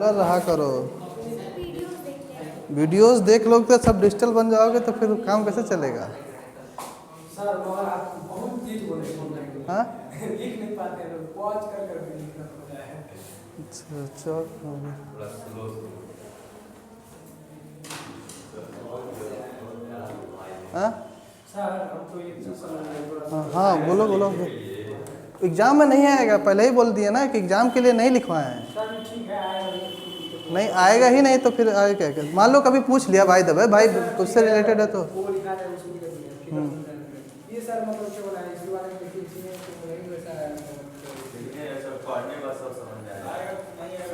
कर रहा करो। वीडियोस देख लोगे तो सब डिजिटल बन जाओगे तो फिर काम कैसे चलेगा? सर मगर आप बहुत चीज बोले ऑनलाइन। हाँ लिख नहीं पाते हैं, पॉज कर कर भी लिखना पड़ता है। अच्छा चलो। हाँ सर हम तो ये चीज समझ नहीं पड़ा। हाँ बोलो बोलो। एग्जाम में नहीं आएगा, पहले ही बोल दिया ना कि एग्जाम के लिए नहीं लिखवाए हैं। सर ठीक है आएगा। नहीं आएगा ही नहीं तो फिर आएगा क्या? मान लो कभी पूछ लिया भाई दबे भाई उससे रिलेटेड है तो वो लिखा है उसमें कर दिया। ये सर मतलब क्या बोला है इसके बारे में देखिए तो नहीं वैसा है।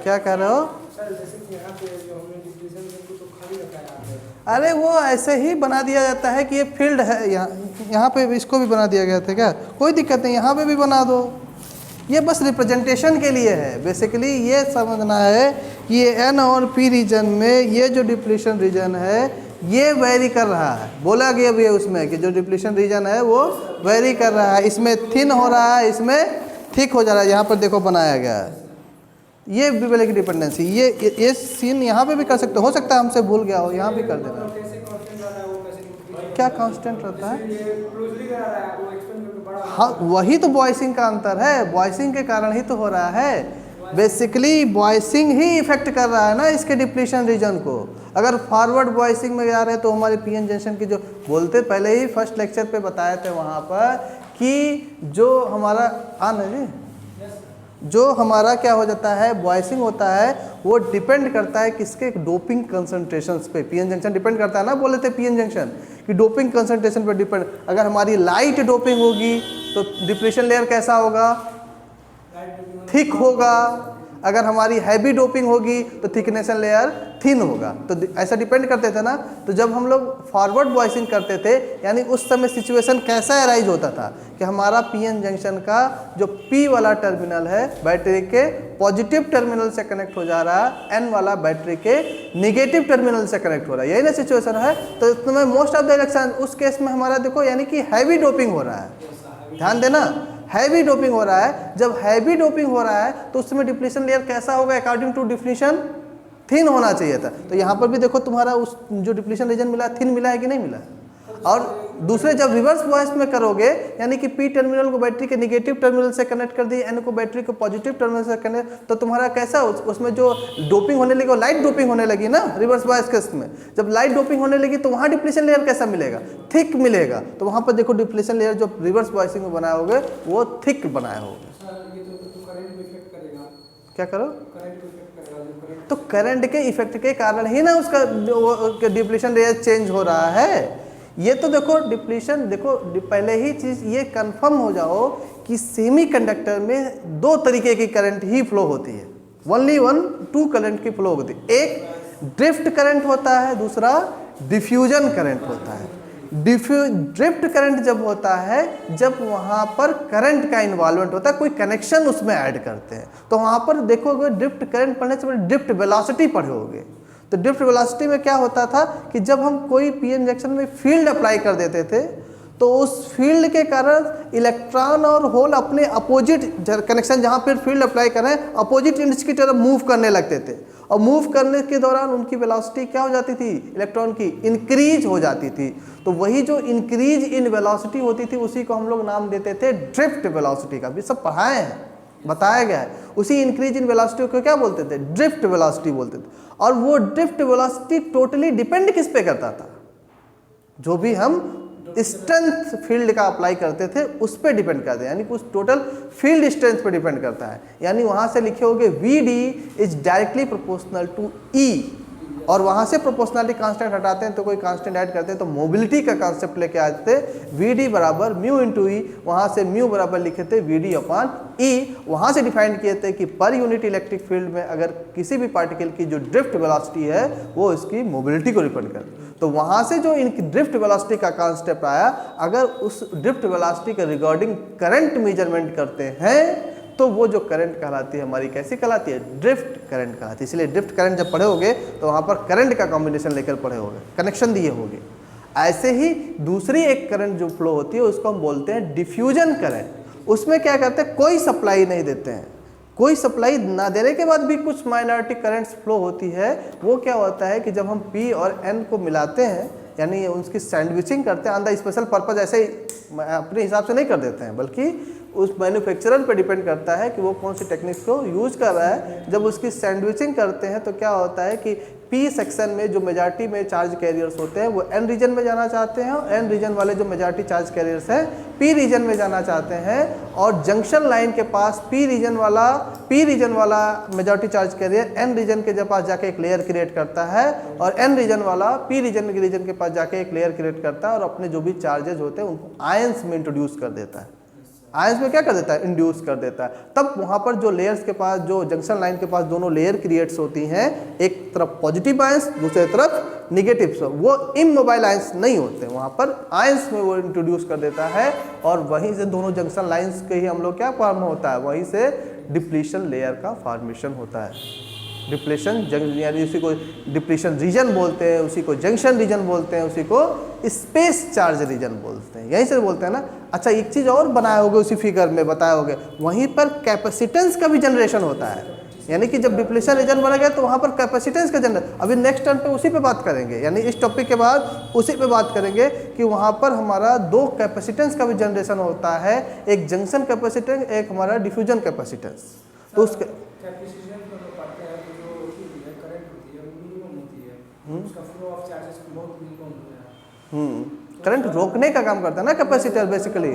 क्या कह रहे हो? सर जैसे कि यहाँ पे जो हमने डिस्कशन में कुछ तो खाली रखा है। अरे वो ऐसे ही बना दिया जाता है कि ये फील्ड है, यहाँ पे इसको भी बना दिया गया था क्या? कोई दिक्कत नहीं, यहाँ पे भी बना दो। ये बस रिप्रेजेंटेशन के लिए है। बेसिकली ये समझना है कि ये एन और पी रीजन में ये जो डिप्लीशन रीजन है ये वेरी कर रहा है। बोला गया भी है उसमें कि जो डिप्लीशन रीजन है वो वेरी कर रहा है। इसमें थिन हो रहा है, इसमें थिक हो जा रहा है। यहाँ पर देखो बनाया गया है ये बिबल की डिपेंडेंसी। ये सीन यहाँ पे भी कर सकते हो सकता है हमसे भूल गया हो, यहाँ भी कर देना। क्या कांस्टेंट रहता है? हाँ वही तो वॉइसिंग का अंतर है, वॉइसिंग के कारण ही तो हो रहा है। बेसिकली वॉइसिंग ही इफेक्ट कर रहा है ना इसके डिप्लीशन रीजन को। अगर फॉरवर्ड वॉइसिंग में जा रहे हैं तो हमारे पीएन जंक्शन की जो बोलते पहले ही फर्स्ट लेक्चर पे बताए थे वहाँ पर कि जो हमारा जी जो हमारा क्या हो जाता है वॉइसिंग होता है वो डिपेंड करता है किसके? डोपिंग कंसंट्रेशंस पे। पीएन जंक्शन डिपेंड करता है ना, बोले थे पीएन जंक्शन कि डोपिंग कंसंट्रेशन पे डिपेंड। अगर हमारी लाइट डोपिंग होगी तो डिप्लीशन लेयर कैसा होगा? थिक होगा। अगर हमारी हैवी डोपिंग होगी तो थिकनेशन लेयर थिन होगा। तो ऐसा डिपेंड करते थे ना। तो जब हम लोग फॉरवर्ड वॉइसिंग करते थे यानी उस समय सिचुएशन कैसा अराइज होता था कि हमारा पीएन जंक्शन का जो पी वाला टर्मिनल है बैटरी के पॉजिटिव टर्मिनल से कनेक्ट हो जा रहा है, एन वाला बैटरी के निगेटिव टर्मिनल से कनेक्ट हो रहा है। यही ना सिचुएशन है। तो इसमें मोस्ट ऑफ द इलेक्शन उस केस में हमारा देखो यानी कि हैवी डोपिंग हो रहा है। ध्यान देना, हैवी डोपिंग हो रहा है। जब हैवी डोपिंग हो रहा है तो उसमें डिप्लीशन लेयर कैसा होगा? अकॉर्डिंग टू डिफिनीशन थिन होना चाहिए था। तो यहाँ पर भी देखो तुम्हारा उस जो डिप्लीशन रीजन मिला थिन मिला है कि नहीं मिला? और दूसरे जब रिवर्स वॉइस में करोगे यानी कि पी टर्मिनल को बैटरी के निगेटिव टर्मिनल से कनेक्ट कर दी, एन को बैटरी को पॉजिटिव टर्मिनल से कनेक्ट, तो तुम्हारा कैसा उसमें जो डोपिंग होने लगी लाइट डोपिंग होने लगी ना रिवर्स वॉइस केस में। जब लाइट डोपिंग होने लगी तो वहाँ डिप्लीशन लेयर कैसा मिलेगा? थिक मिलेगा। तो वहाँ पर देखो डिप्लीशन लेयर जो रिवर्स वॉइसिंग में बनाए होगे वो थिक बनाए होगे। क्या करो? तो करंट के इफेक्ट के कारण ही ना उसका डिप्लीशन लेयर चेंज हो रहा है। ये तो देखो डिप्लीशन देखो पहले ही चीज ये कंफर्म हो जाओ कि सेमीकंडक्टर में दो तरीके की करंट ही फ्लो होती है। ओनली वन टू करंट की फ्लो होती है। एक ड्रिफ्ट करंट होता है, दूसरा डिफ्यूजन करंट होता है। ड्रिफ्ट करंट जब होता है जब वहाँ पर करंट का इन्वॉल्वमेंट होता है, कोई कनेक्शन उसमें ऐड करते हैं। तो वहाँ पर देखोगे ड्रिफ्ट करंट पढ़ने से पहले ड्रिफ्ट वेलोसिटी पढ़े होगे। तो ड्रिफ्ट वेलोसिटी में क्या होता था कि जब हम कोई पीएन जंक्शन में फील्ड अप्लाई कर देते थे तो उस फील्ड के कारण इलेक्ट्रॉन और होल अपने अपोजिट कनेक्शन जहाँ पर फील्ड अप्लाई करें अपोजिट इंड्स की तरफ मूव करने लगते थे। और मूव करने के दौरान उनकी वेलोसिटी क्या हो जाती थी? इलेक्ट्रॉन की इंक्रीज हो जाती थी। तो वही जो इंक्रीज इन वेलोसिटी होती थी उसी को हम लोग नाम देते थे ड्रिफ्ट वेलोसिटी का। भी सब पढ़ाए हैं, बताया गया है। उसी इंक्रीज इन वेलोसिटी को क्या बोलते थे? ड्रिफ्ट वेलोसिटी बोलते थे। और वो ड्रिफ्ट वेलोसिटी टोटली डिपेंड किस पे करता था? जो भी हम स्ट्रेंथ फील्ड का अप्लाई करते थे उस पे डिपेंड करते हैं, यानी उस टोटल फील्ड स्ट्रेंथ पे डिपेंड करता है। यानी वहां से लिखे होगे VD is directly proportional to E, और वहां से प्रोपोर्शनलिटी कांस्टेंट हटाते हैं तो कोई कांस्टेंट ऐड करते हैं तो मोबिलिटी का कांसेप्ट लेके आते थे VD बराबर म्यू इंटू ई। वहां से म्यू बराबर लिखे थे VD अपॉन E। वहां से डिफाइन किए थे कि पर यूनिट इलेक्ट्रिक फील्ड में अगर किसी भी पार्टिकल की जो ड्रिफ्ट वेलोसिटी है वो इसकी मोबिलिटी को डिपेंड करती है। तो वहां से जो इनकी ड्रिफ्ट वेलोसिटी का कांसेप्ट आया, अगर उस ड्रिफ्ट वेलोसिटी के रिगार्डिंग करंट मेजरमेंट करते हैं तो वो जो करंट कहलाती है हमारी कैसी कहलाती है? ड्रिफ्ट करंट कहलाती है। इसलिए ड्रिफ्ट करंट जब पढ़े होगे तो वहाँ पर करंट का कॉम्बिनेशन लेकर पढ़े होगे, कनेक्शन दिए होंगे। ऐसे ही दूसरी एक करंट जो फ्लो होती है उसको हम बोलते हैं डिफ्यूजन करंट। उसमें क्या करते हैं? कोई सप्लाई नहीं देते हैं, कोई सप्लाई ना देने के बाद भी कुछ माइनॉरिटी करंट्स फ्लो होती है। वो क्या होता है कि जब हम P और N को मिलाते हैं, यानी उसकी सैंडविचिंग करते हैं ऑन द स्पेशल पर्पज, ऐसे ही अपने हिसाब से नहीं कर देते हैं, बल्कि उस मैन्युफैक्चरर पे डिपेंड करता है कि वो कौन सी टेक्निक्स को यूज कर रहा है। जब उसकी सैंडविचिंग करते हैं तो क्या होता है कि P सेक्शन में जो मेजॉरिटी में चार्ज कैरियर्स होते हैं वो N रीजन में जाना चाहते हैं, और N रीजन वाले जो मेजॉरिटी चार्ज कैरियर्स हैं P रीजन में जाना चाहते हैं। और जंक्शन लाइन के पास P रीजन वाला majority charge carrier N region के पास जाके एक लेयर क्रिएट करता है, और N रीजन वाला P रीजन के पास जाके एक लेयर क्रिएट करता है, और अपने जो भी चार्जेज होते हैं उनको आयंस में इंट्रोड्यूस कर देता है। आयंस में क्या कर देता है? इंड्यूस कर देता है। तब वहाँ पर जो लेयर्स के पास, जो जंक्शन लाइन के पास दोनों लेयर क्रिएट्स होती हैं, एक तरफ पॉजिटिव आयंस, दूसरी तरफ निगेटिव, वो इमोबाइल आयंस नहीं होते, वहाँ पर आयंस में वो इंट्रोड्यूस कर देता है, और वहीं से दोनों जंक्शन लाइन्स के ही हम लोग क्या फॉर्म होता है, वहीं से डिप्लीशन लेयर का फॉर्मेशन होता है। डिप्लीशन यानी उसी को डिप्लीशन रीजन बोलते हैं, उसी को जंक्शन रीजन बोलते हैं, उसी को स्पेस चार्ज रीजन बोलते हैं, यहीं से बोलते हैं ना। अच्छा, एक चीज़ और बनाए होगे उसी फिगर में बताए होगे, वहीं पर कैपेसिटेंस का भी जनरेशन होता है, यानी कि जब डिप्लीशन रीजन बना गया तो वहाँ पर कैपेसिटेंस का जनरेशन, अभी नेक्स्ट टर्न पे उसी पे बात करेंगे, यानी इस टॉपिक के बाद उसी पे बात करेंगे कि वहाँ पर हमारा दो कैपेसिटेंस का भी जनरेशन होता है, एक जंक्शन कैपेसिटेंस, एक हमारा डिफ्यूजन कैपेसिटेंस। तो उसके करंट रोकने का काम करता है ना कैपेसिटर बेसिकली।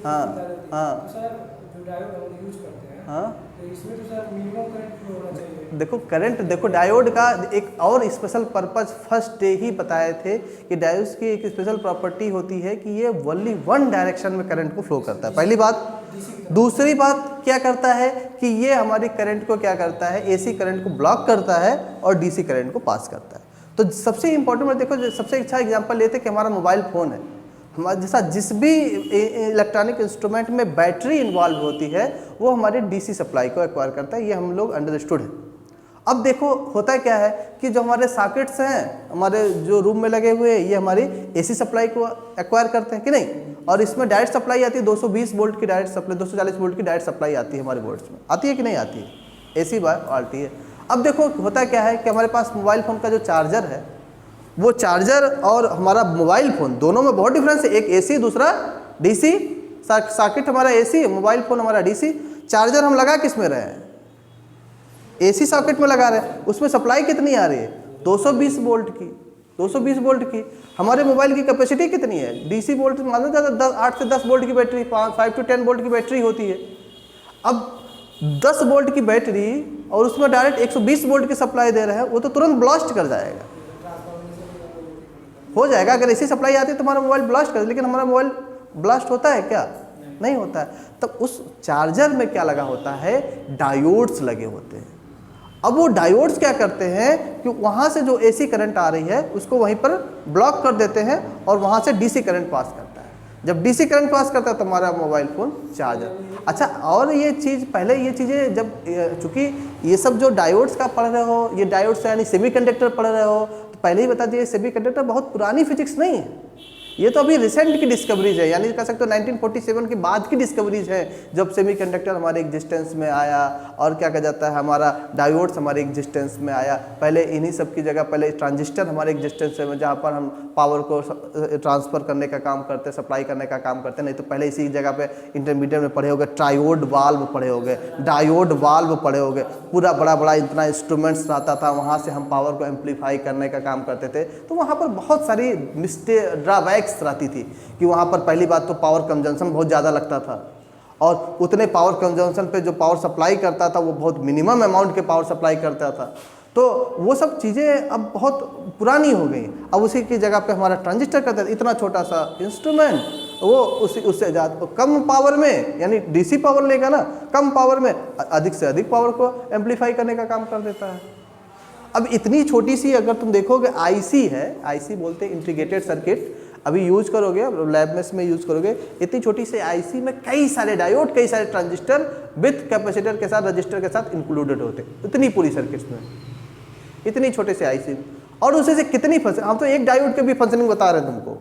हाँ हाँ हाँ, देखो करंट, देखो डायोड का एक और स्पेशल पर्पस फर्स्ट डे ही बताए थे कि डायोड की एक स्पेशल प्रॉपर्टी होती है कि ये ओनली वन डायरेक्शन में करंट को फ्लो करता है, पहली बात। दूसरी बात क्या करता है कि ये हमारी करंट को क्या करता है, एसी करंट को ब्लॉक करता है और डीसी करंट को पास करता है। तो सबसे इंपॉर्टेंट देखो, सबसे अच्छा एग्जांपल लेते हैं कि हमारा मोबाइल फ़ोन है, हमारे जैसा जिस भी इलेक्ट्रॉनिक इंस्ट्रूमेंट में बैटरी इन्वॉल्व होती है वो हमारे डीसी सप्लाई को एक्वायर करता है, ये हम लोग अंडरस्टूड है। अब देखो होता है क्या है कि जो हमारे सॉकेट्स हैं हमारे जो रूम में लगे हुए, ये हमारी एसी सप्लाई को एक्वायर करते हैं कि नहीं, और इसमें डायरेक्ट सप्लाई आती है 220 वोल्ट की डायरेक्ट सप्लाई, 240 वोल्ट की डायरेक्ट सप्लाई आती है हमारे बोर्ड्स में, आती है कि नहीं आती है, एसी बाय आती है। अब देखो होता क्या है कि हमारे पास मोबाइल फ़ोन का जो चार्जर है, वो चार्जर और हमारा मोबाइल फ़ोन दोनों में बहुत डिफरेंस है, एक एसी दूसरा डीसी, सॉकेट हमारा एसी, मोबाइल फ़ोन हमारा डीसी। चार्जर हम लगा किस में रहे हैं, एसी सॉकेट में लगा रहे हैं, उसमें सप्लाई कितनी आ रही है 220 वोल्ट की, 220 वोल्ट की। हमारे मोबाइल की कैपेसिटी कितनी है, डीसी वोल्ट माना जाता है 8 से 10 वोल्ट की बैटरी, 5 to 10 वोल्ट की बैटरी होती है। अब 10 वोल्ट की बैटरी और उसमें डायरेक्ट 120 वोल्ट की सप्लाई दे रहे हैं, वो तो तुरंत ब्लास्ट कर जाएगा, हो जाएगा। अगर ऐसी सप्लाई आती है तो हमारा मोबाइल ब्लास्ट कर, लेकिन हमारा मोबाइल ब्लास्ट होता है क्या, नहीं होता है। तब उस चार्जर में क्या लगा होता है, डायोड्स लगे होते हैं। अब वो डायोड्स क्या करते हैं कि वहाँ से जो एसी करंट आ रही है उसको वहीं पर ब्लॉक कर देते हैं और वहाँ से डीसी करंट पास करता है। जब डीसी करंट पास करता है तो हमारा मोबाइल फ़ोन चार्जर। अच्छा, और ये चीज़ पहले ये चीज़ें जब चूँकि ये सब जो डायोड्स का पढ़ रहे हो, ये डायोड्स यानी सेमीकंडक्टर पढ़ रहे हो, तो पहले ही बता दिए सेमीकंडक्टर बहुत पुरानी फिजिक्स नहीं है, ये तो अभी रिसेंट की डिस्कवरीज है, यानी कह सकते हो 1947 के बाद की डिस्कवरीज है जब सेमीकंडक्टर हमारे एग्जिस्टेंस में आया, और क्या कहा जाता है हमारा डायोड्स हमारे एग्जिस्टेंस में आया। पहले इन्हीं सब की जगह पहले ट्रांजिस्टर हमारे एग्जिस्टेंस में, जहाँ पर हम पावर को ट्रांसफ़र करने का काम करते, सप्लाई करने का काम करते, नहीं तो पहले इसी जगह पे इंटरमीडिएट में पढ़े होगे, ट्रायोड वाल्व पढ़े होगे, डायोड वाल्व पढ़े होगे, पूरा बड़ा बड़ा इतना इंस्ट्रूमेंट्स रहता था, वहाँ से हम पावर को एम्पलीफाई करने का काम करते थे। तो वहाँ पर बहुत सारी ड्राबैक्स रहती थी कि वहाँ पर पहली बात तो पावर कंजम्पशन बहुत ज़्यादा लगता था, और उतने पावर कंजम्पशन पे जो पावर सप्लाई करता था वो बहुत मिनिमम अमाउंट के पावर सप्लाई करता था। तो वो सब चीज़ें अब बहुत पुरानी हो गई। अब उसी की जगह पे हमारा ट्रांजिस्टर करता था, इतना छोटा सा इंस्ट्रूमेंट, वो उससे ज़्यादा कम पावर में, यानी डीसी पावर लेगा ना, कम पावर में अधिक से अधिक पावर को एम्पलीफाई करने का काम कर देता है। अब इतनी छोटी सी अगर तुम देखोगे आईसी है, आईसी बोलते हैं इंटीग्रेटेड सर्किट, अभी यूज करोगे लैब में इसमें यूज करोगे, इतनी छोटी सी आईसी में कई सारे डायोड, कई सारे ट्रांजिस्टर विथ कैपेसिटर के साथ, रजिस्टर के साथ इंक्लूडेड होते, इतनी पूरी सर्किट्स में, इतनी छोटे से आईसी में। और उसे से कितनी फंक्शन, हम तो एक डायोड के भी फंक्शनिंग बता रहे हैं तुमको,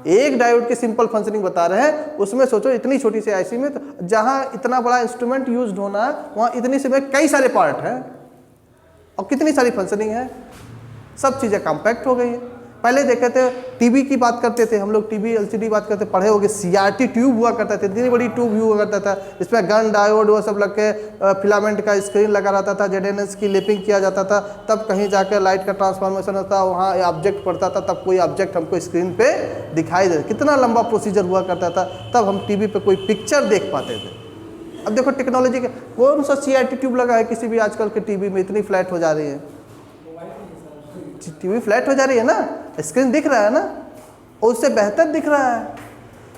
एक डायोड की सिंपल फंक्शनिंग बता रहे हैं, उसमें सोचो इतनी छोटी सी आईसी में, तो जहां इतना बड़ा इंस्ट्रूमेंट यूज होना है वहां इतनी सी में कई सारे पार्ट हैं और कितनी सारी फंक्शनिंग है, सब चीज़ें कॉम्पैक्ट हो गई हैं। पहले देखे थे टीवी की बात करते थे हम लोग, टीवी एलसीडी बात करते पढ़े होगे, सीआरटी ट्यूब हुआ करता था, इतनी बड़ी ट्यूब हुआ करता था, इसमें गन डायोड वो सब लग के फिलामेंट का स्क्रीन लगा रहता था, जेडेनएस की लिपिंग किया जाता था, तब कहीं जाकर लाइट का ट्रांसफॉर्मेशन होता, वहाँ ऑब्जेक्ट पड़ता था, तब कोई ऑब्जेक्ट हमको स्क्रीन पे दिखाई दे, कितना लंबा प्रोसीजर हुआ करता था, तब हम टीवी पे कोई पिक्चर देख पाते थे। अब देखो टेक्नोलॉजी के कौन सा सीआरटी ट्यूब लगा है किसी भी आजकल के टीवी में, इतनी फ्लैट हो जा रही है, टीवी फ्लैट हो जा रही है ना, स्क्रीन दिख रहा है ना, उससे बेहतर दिख रहा है।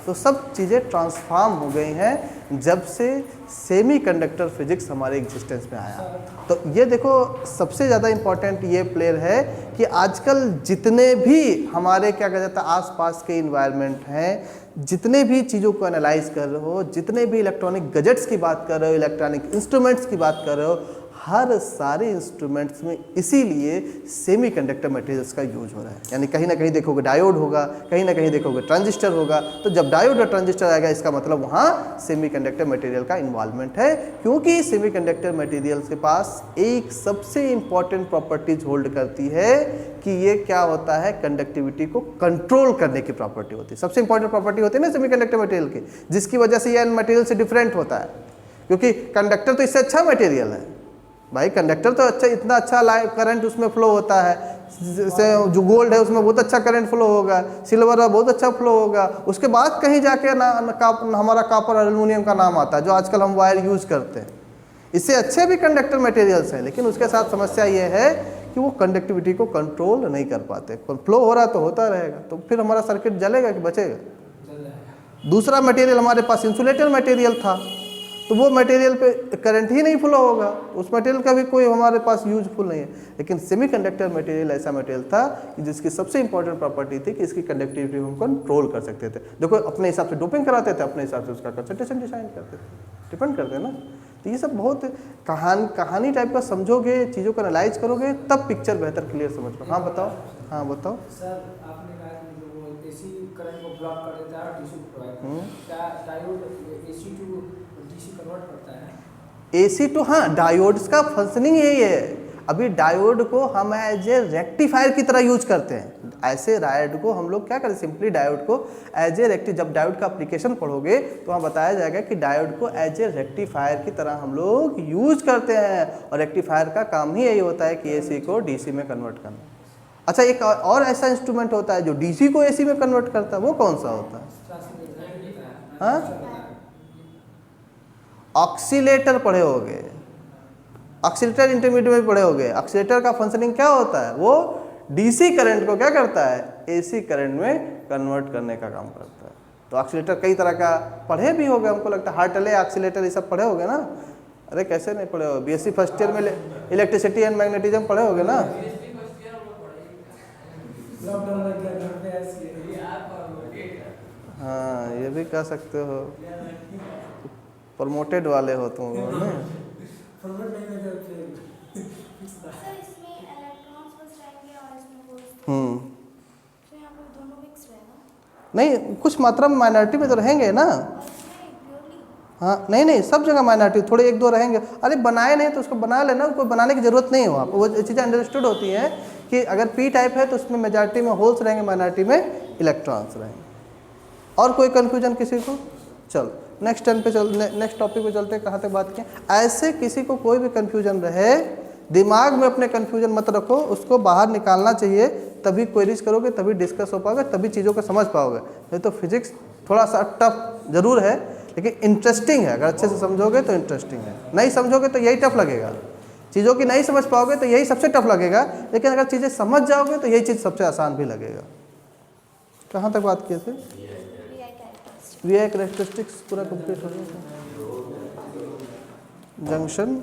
तो सब चीज़ें ट्रांसफॉर्म हो गई हैं जब से सेमीकंडक्टर फिजिक्स हमारे एग्जिस्टेंस में आया। तो ये देखो सबसे ज़्यादा इम्पोर्टेंट ये प्लेयर है कि आजकल जितने भी हमारे क्या कहा जाता है आसपास के इन्वायरमेंट हैं, जितने भी चीज़ों को एनालाइज कर रहे हो, जितने भी इलेक्ट्रॉनिक गैजेट्स की बात कर रहे हो, इलेक्ट्रॉनिक इंस्ट्रूमेंट्स की बात कर रहे हो, हर सारे इंस्ट्रूमेंट्स में इसीलिए सेमीकंडक्टर मटेरियल्स का यूज हो रहा है। यानी कहीं ना कहीं देखोगे डायोड होगा, कहीं ना कहीं देखोगे ट्रांजिस्टर होगा, तो जब डायोड और ट्रांजिस्टर आएगा इसका मतलब वहाँ सेमीकंडक्टर मटेरियल का इन्वॉल्वमेंट है, क्योंकि सेमीकंडक्टर मटेरियल्स के पास एक सबसे इम्पॉर्टेंट प्रॉपर्टीज होल्ड करती है कि ये क्या होता है, कंडक्टिविटी को कंट्रोल करने की प्रॉपर्टी होती है। सबसे इंपॉर्टेंट प्रॉपर्टी होती है ना सेमीकंडक्टर मटेरियल की, जिसकी वजह से ये मटेरियल से डिफरेंट होता है, क्योंकि कंडक्टर तो इससे अच्छा मटेरियल है भाई, कंडक्टर तो अच्छा, इतना अच्छा करंट उसमें फ्लो होता है, जैसे जो गोल्ड है उसमें बहुत अच्छा करंट फ्लो होगा, सिल्वर में बहुत अच्छा फ्लो होगा, उसके बाद कहीं जाके हमारा कॉपर और एल्युमिनियम का नाम आता है जो आजकल हम वायर यूज करते हैं। इससे अच्छे भी कंडक्टर मटेरियल्स हैं, लेकिन उसके साथ समस्या ये है कि वो कंडक्टिविटी को कंट्रोल नहीं कर पाते, फ्लो हो रहा तो होता रहेगा, तो फिर हमारा सर्किट जलेगा कि बचेगा। दूसरा मटेरियल हमारे पास इंसुलेटर मटेरियल था, तो वो मटेरियल पे करंट ही नहीं फ्लो होगा, उस मटेरियल का भी कोई हमारे पास यूजफुल नहीं है। लेकिन सेमीकंडक्टर मटेरियल ऐसा मटेरियल था कि जिसकी सबसे इंपॉर्टेंट प्रॉपर्टी थी कि इसकी कंडक्टिविटी हम कंट्रोल कर सकते थे। देखो अपने हिसाब से डोपिंग कराते थे, अपने हिसाब से उसका कंसंट्रेशन डिसाइड करते थे, डिपेंड करते हैं ना। तो ये सब बहुत कहानी टाइप का समझोगे, चीज़ों को एनालाइज करोगे, तब पिक्चर बेहतर क्लियर समझ पाओ। हाँ बताओ, हाँ बताओ सर, आपने कहा कि वो एसी करंट को ब्लॉक कर देता है और डीसी को प्रोवाइड करता है, क्या diode AC to DC convert करता है? एसी टू, हाँ, डायोड्स का फंक्शनिंग यही है। अभी डायोड को हम एज ए रेक्टिफायर की तरह यूज करते हैं। ऐसे डायोड को हम लोग क्या करते हैं, सिंपली डायोड को एज ए जब डायोड का एप्लीकेशन पढ़ोगे तो वहाँ बताया जाएगा कि डायोड को एज ए रेक्टिफायर की तरह हम लोग यूज करते हैं, और रेक्टिफायर का काम ही यही होता है कि एसी को डीसी में कन्वर्ट करना। अच्छा, एक और ऐसा इंस्ट्रूमेंट होता है जो डीसी को एसी में कन्वर्ट करता है, वो कौन सा होता है? हाँ, ऑक्सीलेटर पढ़े होगे, ऑक्सीलेटर इंटरमीडिएट में पढ़े होगे। ऑक्सीलेटर का फंक्शनिंग क्या होता है, वो डीसी करंट को क्या करता है, एसी करंट में कन्वर्ट करने का काम करता है। तो ऑक्सीलेटर कई तरह का पढ़े भी होगे, हमको लगता है हार्टले ऑक्सीलेटर ये सब पढ़े होगे ना। अरे कैसे नहीं पढ़े हो, बीएससी फर्स्ट ईयर में इलेक्ट्रिसिटी एंड मैग्नेटिज्म पढ़े होगे ना। हाँ, ये भी कह सकते हो, प्रमोटेड वाले हो तुम लोग ना। नहीं, कुछ मात्रा में माइनॉरिटी में तो रहेंगे ना। हाँ, नहीं सब जगह माइनॉरिटी, थोड़े एक दो रहेंगे। अरे बनाए नहीं तो उसको बना लेना, उसको बनाने की जरूरत नहीं है। वहाँ वो चीज़ें अंडरस्टूड होती हैं कि अगर पी टाइप है तो उसमें मेजॉरिटी में होल्स रहेंगे, माइनॉरिटी में इलेक्ट्रॉन्स रहेंगे। और कोई कन्फ्यूजन किसी को? चलो नेक्स्ट नेक्स्ट टॉपिक पे चलते हैं। कहाँ तक बात किए? ऐसे किसी को कोई भी कन्फ्यूजन रहे, दिमाग में अपने कन्फ्यूजन मत रखो, उसको बाहर निकालना चाहिए, तभी क्वेरीज करोगे, तभी डिस्कस हो पाओगे, तभी चीज़ों को समझ पाओगे। नहीं तो फिजिक्स थोड़ा सा टफ जरूर है, लेकिन इंटरेस्टिंग है। अगर अच्छे से समझोगे तो इंटरेस्टिंग है, नहीं समझोगे तो यही टफ लगेगा। चीज़ों की नहीं समझ पाओगे तो यही सबसे टफ लगेगा, लेकिन अगर चीज़ें समझ जाओगे तो यही चीज़ सबसे आसान भी लगेगा। कहाँ तक बात किए थे? वीआई कैरेक्टरिस्टिक्स पूरा कंप्लीट हो गया। Junction,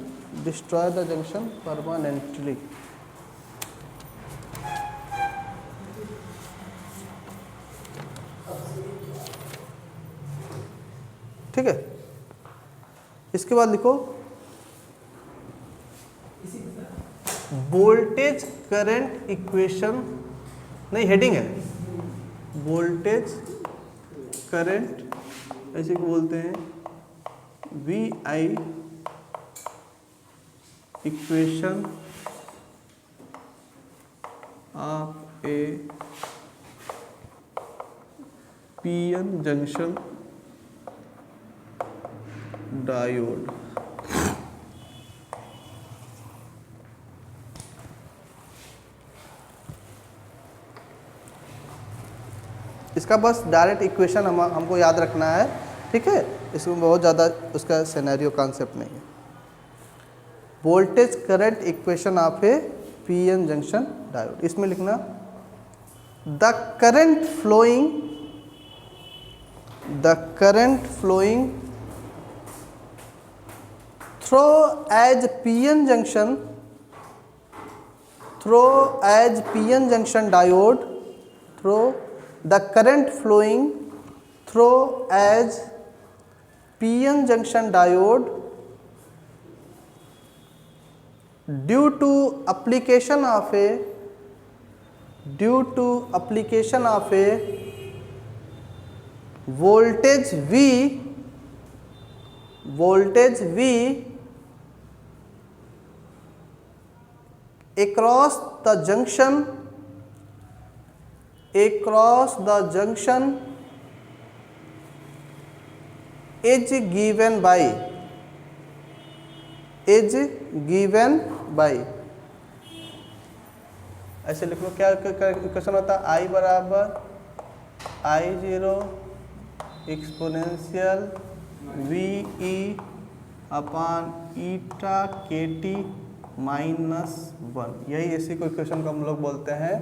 destroy the junction permanently. ठीक है, इसके बाद लिखो वोल्टेज करंट इक्वेशन, नहीं हेडिंग है वोल्टेज करंट ऐसे को बोलते हैं V I equation of a PN junction diode. इसका बस डायरेक्ट इक्वेशन हमको याद रखना है, ठीक है। इसमें बहुत ज़्यादा उसका सिनेरियो कॉन्सेप्ट नहीं है। Voltage current equation of a PN junction diode, इसमें लिखना the current flowing through as PN junction diode, through the current flowing through as PN junction diode due to application of a voltage V across the junction is given by ऐसे लिख लो। क्या question होता है? I बराबर I0 exponential VE upon eta KT -1। यही ऐसी कोई question को हम लोग बोलते हैं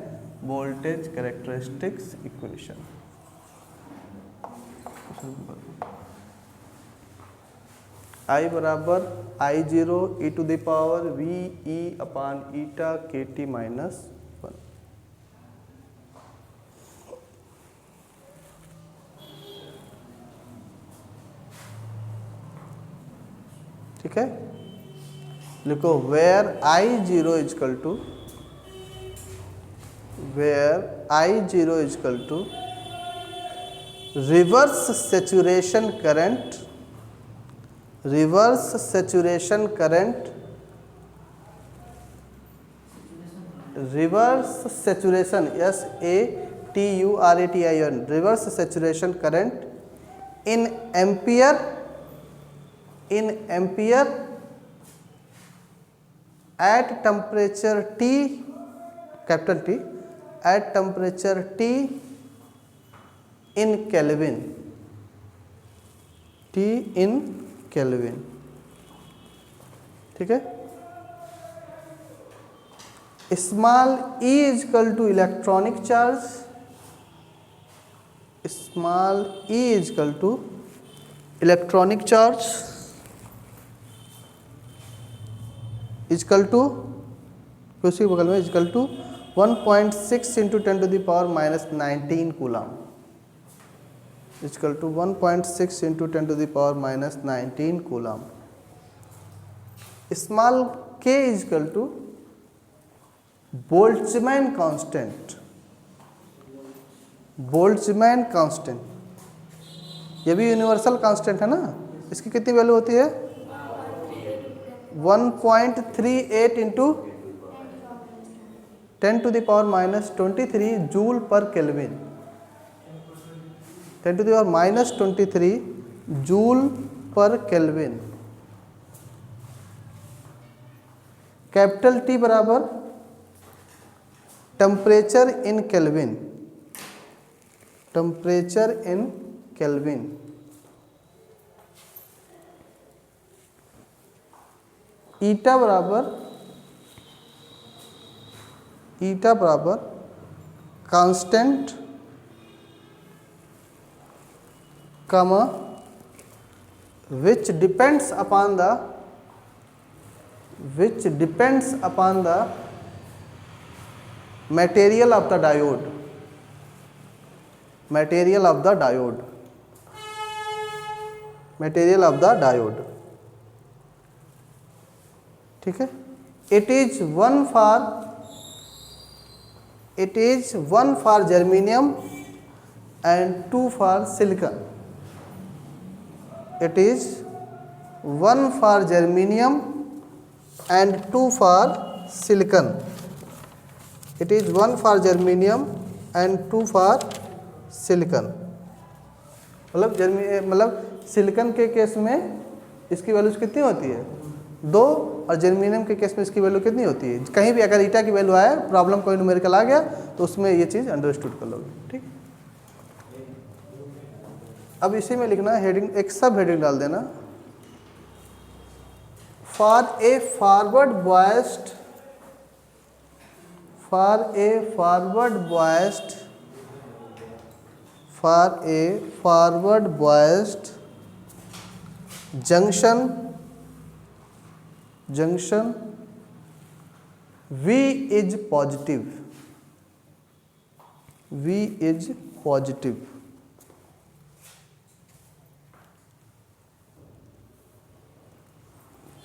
वोल्टेज कैरेक्टरिस्टिक्स इक्वेशन। I बराबर I0 e to the power VE upon eta KT -1। ठीक है, लिखो where I0 equal to reverse saturation current SATURATION reverse saturation current in ampere at temperature T, capital T, at temperature T in Kelvin, ठीक है। Small e equal to electronic charge, equal to उसी बगल में equal to 1.6 into 10 to the power -19 coulomb, equal to 1.6 into 10 to the power -19 coulomb. Small k equal to Boltzmann constant, ये भी universal constant है ना। इसकी कितनी वैल्यू होती है? 1.38 into 10 to the power -23 joule per kelvin, 10 to the power -23 joule per kelvin. Capital T बराबर temperature in kelvin, eta बराबर constant comma which depends upon the material of the diode, ठीक है। it is one for germanium and 2 for silicon. It is 1 for germanium and 2 for silicon. It is 1 for germanium and 2 for silicon. मतलब silicon के case में इसकी values कितनी होती है 2, और जर्मेनियम के केस में इसकी वैल्यू कितनी होती है, कहीं भी अगर ईटा की वैल्यू आए, प्रॉब्लम कोई न्यूमेरिकल आ गया तो उसमें ये चीज़ अंडरस्टूड कर लोगे। ठीक, अब इसी में लिखना हेडिंग, एक सब हेडिंग डाल देना, for a forward biased junction V is positive.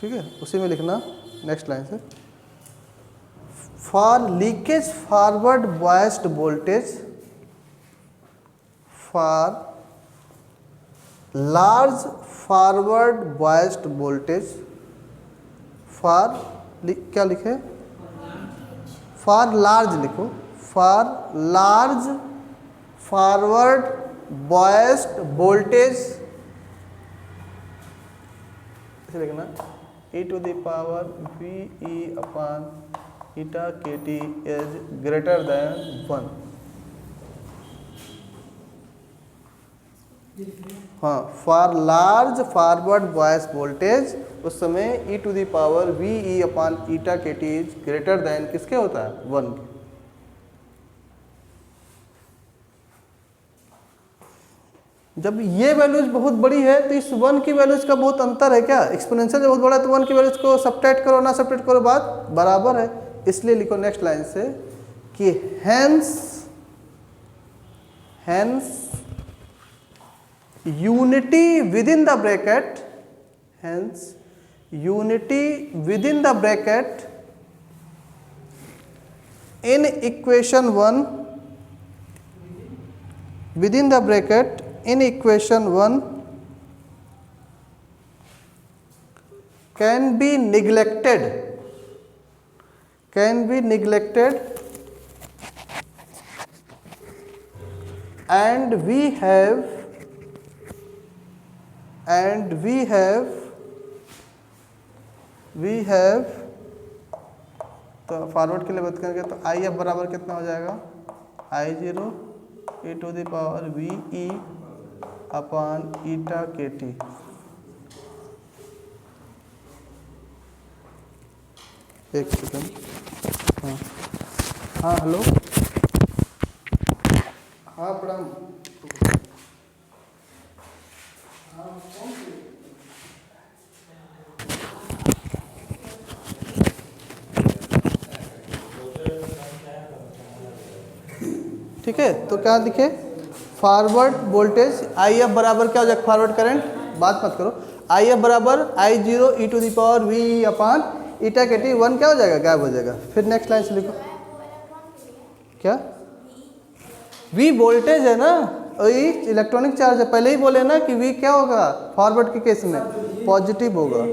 ठीक है, उसी में लिखना नेक्स्ट लाइन से, for leakage forward biased voltage, for large forward biased voltage, for क्या लिखे, फॉर लार्ज लिखो, for large forward biased voltage, इसे लिखना e to the power VE upon eta KT is greater than 1. हाँ, for large forward bias voltage उस समय e to the power VE upon eta KT is greater than किसके होता है 1 के। जब ये वैल्यूज बहुत बड़ी है तो इस 1 की वैल्यूज का बहुत अंतर है क्या, एक्सपोनेंशियल जब बहुत बड़ा है तो 1 की वैल्यूज को सब्ट्रैक्ट करो ना सब्ट्रैक्ट करो बात बराबर है, इसलिए लिखो नेक्स्ट लाइन से कि hence unity within the bracket, in equation 1 can be neglected and we have तो फॉरवर्ड के लिए बात करेंगे तो आई एफ बराबर कितना हो जाएगा, I0 e to the power VE upon eta KT। एक सेकंड, हाँ हेलो, हाँ प्रणाम, ठीक है, तो क्या लिखे, फॉरवर्ड वोल्टेज आई एफ बराबर क्या हो जाएगा, फॉरवर्ड करंट, बात मत करो, आई एफ बराबर I0 e to the power VE upon eta KT, 1 क्या हो जाएगा, गायब हो जाएगा। फिर नेक्स्ट लाइन से लिखो, क्या V वोल्टेज है ना, वही इलेक्ट्रॉनिक चार्ज है, पहले ही बोले ना कि V क्या होगा, फॉरवर्ड के केस में पॉजिटिव होगा।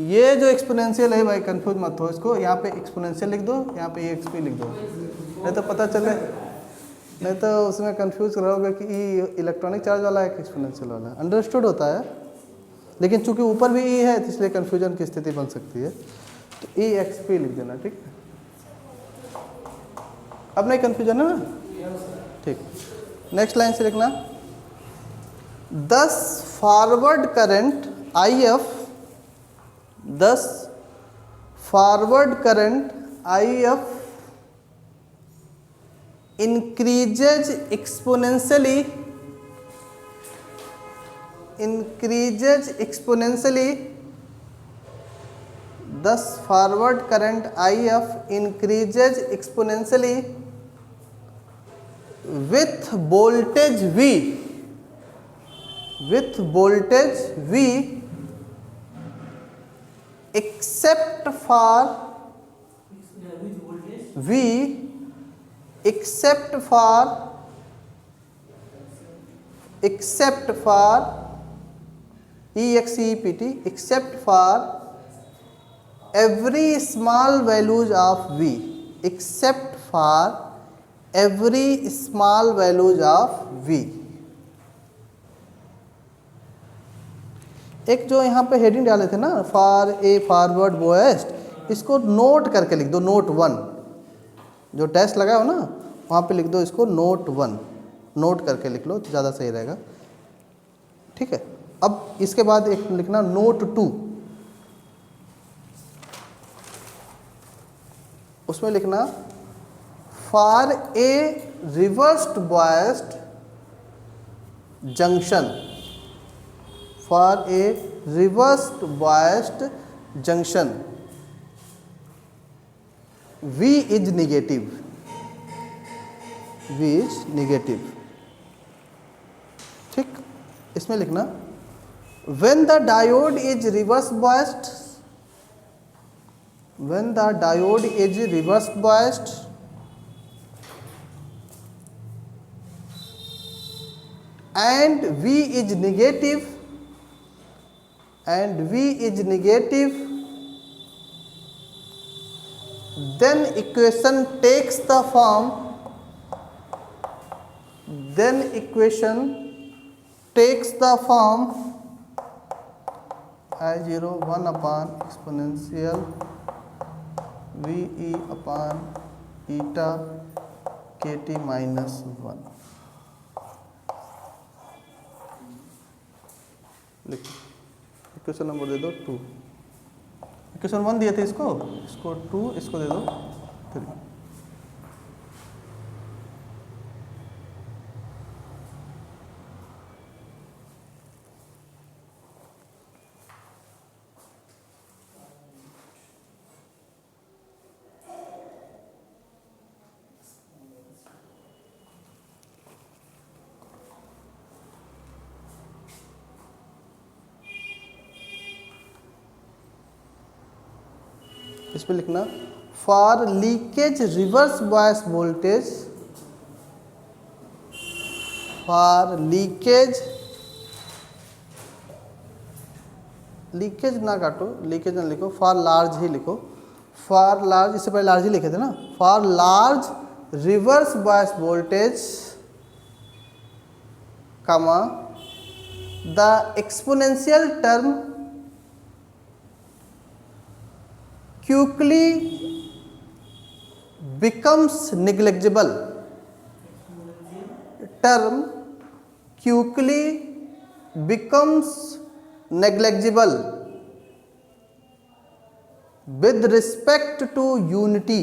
ये जो एक्सपोनेंशियल है भाई कंफ्यूज मत हो इसको, यहाँ पे एक्सपोनेंशियल लिख दो, यहाँ पे EXP लिख दो, नहीं तो पता चले, नहीं तो उसमें कंफ्यूज रहोगे कि ई इलेक्ट्रॉनिक चार्ज वाला है कि एक्सपोनेंशियल वाला है। अंडरस्टूड होता है, लेकिन चूंकि ऊपर भी ई है तो इसलिए कन्फ्यूजन की स्थिति बन सकती है, तो EXP लिख देना, ठीक है, अब नहीं कन्फ्यूजन है ना, ठीक। नेक्स्ट लाइन से लिखना, 10 forward current IF, 10 forward current IF increases exponentially, 10 forward current IF increases exponentially with voltage V, except for V except for except for every small values of v, except for every small values of v। एक जो यहाँ पे heading डाले थे ना, for a forward biased, इसको note करके लिख दो, नोट 1। जो टेस्ट लगा हो ना वहाँ पे लिख दो इसको नोट 1, नोट करके लिख लो तो ज़्यादा सही रहेगा, ठीक है। अब इसके बाद एक लिखना नोट 2, उसमें लिखना for a reversed biased junction, for a reversed biased junction V is negative, V is negative, ठीक। इसमें लिखना when the diode is reverse biased, when the diode is reverse biased and V is negative, and V is negative, then equation takes the form, then equation takes the form I0 1 upon exponential VE upon eta kt minus 1। लिखो, equation number दे दो 2, equation 1 दिए थे इसको 2, इसको दे दो 3। इस पे लिखना for leakage reverse bias voltage, for leakage, leakage ना काटो, लीकेज ना लिखो, फॉर लार्ज ही लिखो, फॉर लार्ज, इससे पहले लार्ज ही लिखे थे ना, for large reverse bias voltage comma the exponential term quickly becomes negligible, term quickly becomes negligible with respect to unity,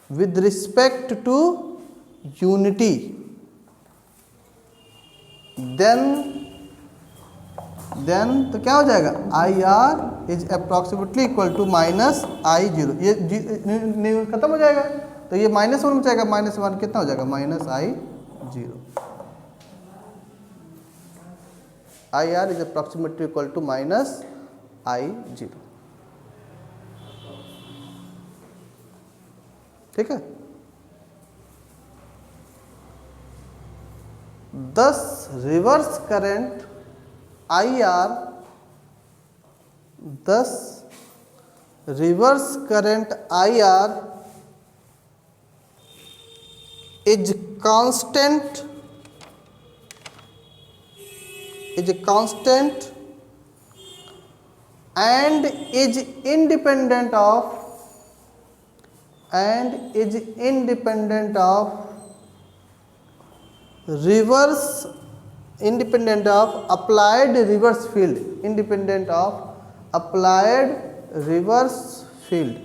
with respect to unity, then तो क्या हो जाएगा, IR is approximately equal to minus I0, ये खत्म हो जाएगा, तो ये -1 में जाएगा, -1 कितना हो जाएगा, -I0, IR is approximately equal to -I0, ठीक है। 10 reverse current IR, 10 reverse current IR is constant and is independent of applied reverse field, independent of applied reverse field।